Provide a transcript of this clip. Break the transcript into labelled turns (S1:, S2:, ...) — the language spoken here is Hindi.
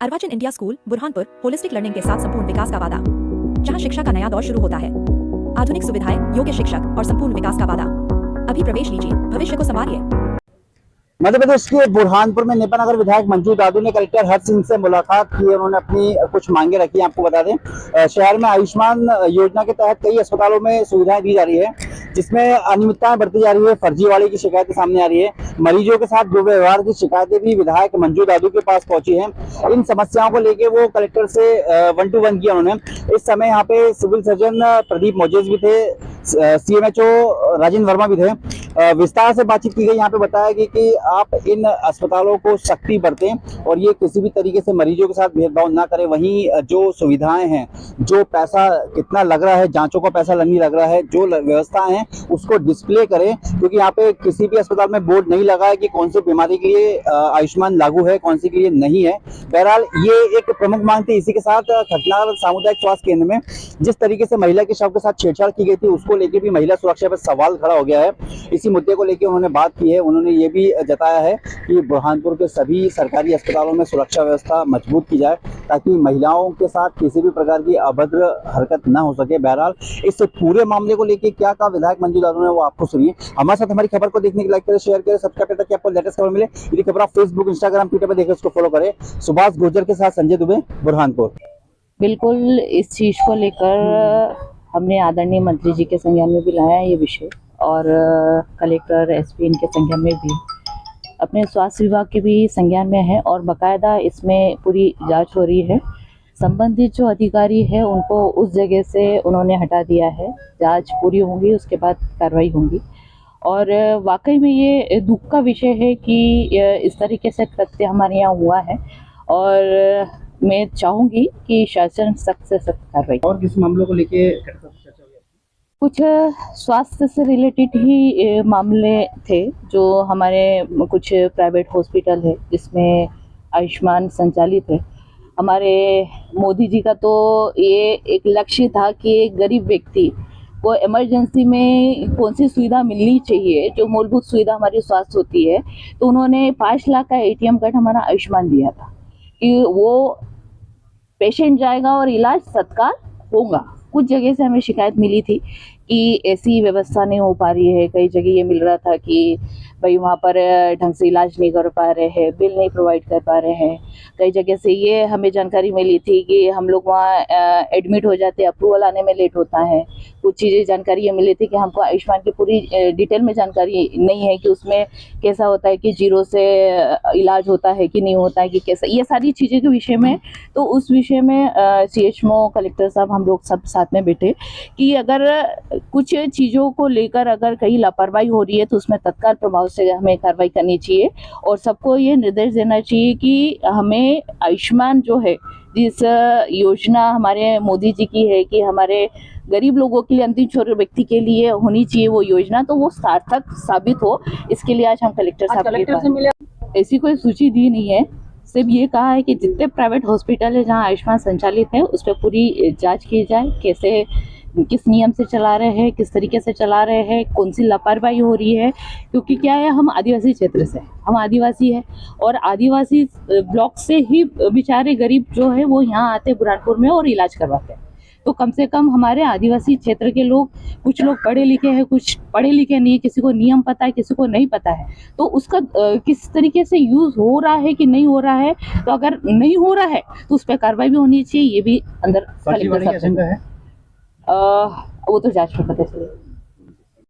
S1: अर्वाचीन India School Burhanpur holistic learning के साथ संपूर्ण विकास का वादा, जहां शिक्षा का नया दौर शुरू होता है। आधुनिक सुविधाएं, योग्य शिक्षक और संपूर्ण विकास का वादा। अभी प्रवेश लीजिए, भविष्य को संवारिए।
S2: मध्य प्रदेश के बुरहानपुर में नेपा नगर विधायक मंजू दादू ने कलेक्टर हर्ष सिंह से मुलाकात की। उन्होंने अपनी कुछ मांगे रखी। आपको बता दें, शहर में आयुष्मान योजना के तहत कई अस्पतालों में सुविधाएं दी जा रही है, जिसमें अनियमितताएं बढ़ती जा रही है, फर्जीवाड़े की शिकायतें सामने आ रही है। मरीजों के साथ दुर्व्यवहार की शिकायतें भी विधायक मंजू दादू के पास पहुंची हैं। इन समस्याओं को लेकर वो कलेक्टर से 1-to-1 किया उन्होंने। इस समय यहाँ पे सिविल सर्जन प्रदीप मोजेस भी थे, CMHO राजेंद्र वर्मा भी थे। विस्तार से बातचीत की गई। यहाँ पे बताया गया कि आप इन अस्पतालों को सख्ती बरतें और ये किसी भी तरीके से मरीजों के साथ भेदभाव ना करें। वहीं जो सुविधाएं हैं, जो पैसा कितना लग रहा है, जांचों का पैसा नहीं लग रहा है, जो व्यवस्था है उसको डिस्प्ले करें, क्योंकि यहाँ पे किसी भी अस्पताल में बोर्ड नहीं लगा है कि कौन सी बीमारी के लिए आयुष्मान लागू है, कौन सी के लिए नहीं है। बहरहाल ये एक प्रमुख मांग थी। इसी के साथ खटनार सामुदायिक स्वास्थ्य केंद्र में जिस तरीके से महिला के शव के साथ छेड़छाड़ की गई थी, उसको लेकर भी महिला सुरक्षा पर सवाल खड़ा हो गया है। इसी मुद्दे को लेकर उन्होंने बात की है। उन्होंने ये भी जताया है कि बुरहानपुर के सभी सरकारी अस्पतालों में सुरक्षा व्यवस्था मजबूत की जाए, ताकि महिलाओं के साथ किसी भी प्रकार की अभद्र हरकत न हो सके। बहरहाल इस पूरे मामले को लेकर क्या कहा विधायक मंजू दादू ने, वो आपको सुनिए। हमारे साथ हमारी खबर को देखने के लाइक करें, शेयर करें, सब्सक्राइब करें, ताकि आपको लेटेस्ट खबर मिले। यदि खबर आप फेसबुक, इंस्टाग्राम, ट्विटर पर देखें, उसको फॉलो करें। सुभाष गुर्जर के साथ संजय दुबे, बुरहानपुर।
S3: बिल्कुल, इस चीज को लेकर हमने आदरणीय मंत्री जी के संज्ञान में भी लाया है ये विषय, और कलेक्टर, SP इनके संज्ञान में भी, अपने स्वास्थ्य विभाग के भी संज्ञान में है, और बाकायदा इसमें पूरी जांच हो रही है। संबंधित जो अधिकारी है उनको उस जगह से उन्होंने हटा दिया है। जांच पूरी होंगी, उसके बाद कार्रवाई होंगी। और वाकई में ये दुख का विषय है कि इस तरीके से कृत्य हमारे यहाँ हुआ है, और मैं चाहूँगी कि शासन सख्त से सख्त कार्रवाई।
S2: और किस मामलों को लेके
S3: कुछ स्वास्थ्य से रिलेटेड ही मामले थे, जो हमारे कुछ प्राइवेट हॉस्पिटल है जिसमें आयुष्मान संचालित है। हमारे मोदी जी का तो ये एक लक्ष्य था कि एक गरीब व्यक्ति को इमरजेंसी में कौन सी सुविधा मिलनी चाहिए, जो मूलभूत सुविधा हमारी स्वास्थ्य होती है, तो उन्होंने 5 लाख का ATM कार्ड हमारा आयुष्मान दिया था कि वो पेशेंट जाएगा और इलाज तत्काल होगा। कुछ जगह से हमें शिकायत मिली थी कि ऐसी व्यवस्था नहीं हो पा रही है। कई जगह ये मिल रहा था कि भाई वहाँ पर ढंग से इलाज नहीं कर पा रहे हैं, बिल नहीं प्रोवाइड कर पा रहे हैं। कई जगह से ये हमें जानकारी मिली थी कि हम लोग वहाँ एडमिट हो जाते, अप्रूवल आने में लेट होता है। कुछ चीज़ें जानकारी ये मिली थी कि हमको आयुष्मान की पूरी डिटेल में जानकारी नहीं है कि उसमें कैसा होता है कि 0 से इलाज होता है कि नहीं होता है कि कैसा, ये सारी चीज़ें के विषय में। तो उस विषय में CHO कलेक्टर साहब, हम लोग सब साथ में बैठे कि अगर कुछ चीज़ों को लेकर अगर कहीं लापरवाही हो रही है तो उसमें तत्काल प्रभाव से हमें कार्रवाई करनी चाहिए, और सबको ये निर्देश देना चाहिए कि हमें आयुष्मान जो है, जिस योजना हमारे मोदी जी की है कि हमारे गरीब लोगों के लिए, अंतिम छोर व्यक्ति के लिए होनी चाहिए वो योजना, तो वो सार्थक साबित हो। इसके लिए आज हम कलेक्टर साहब के पास ऐसी कोई सूची दी नहीं है, सिर्फ ये कहा है कि जितने प्राइवेट हॉस्पिटल है जहाँ आयुष्मान संचालित है उस पर पूरी जांच की जाए, कैसे, किस नियम से चला रहे हैं, किस तरीके से चला रहे हैं, कौन सी लापरवाही हो रही है। क्योंकि क्या है, हम आदिवासी क्षेत्र से, हम आदिवासी है, और आदिवासी ब्लॉक से ही बेचारे गरीब जो है वो यहाँ आते बुरहानपुर में और इलाज करवाते हैं। तो कम से कम हमारे आदिवासी क्षेत्र के लोग, कुछ लोग पढ़े लिखे हैं, कुछ पढ़े लिखे नहीं, किसी को नियम पता है, किसी को नहीं पता है, तो उसका किस तरीके से यूज हो रहा है कि नहीं हो रहा है। तो अगर नहीं हो रहा है तो उस पर कार्रवाई भी होनी चाहिए। ये भी अंदर है, वो तो जांच में पता चलेगा।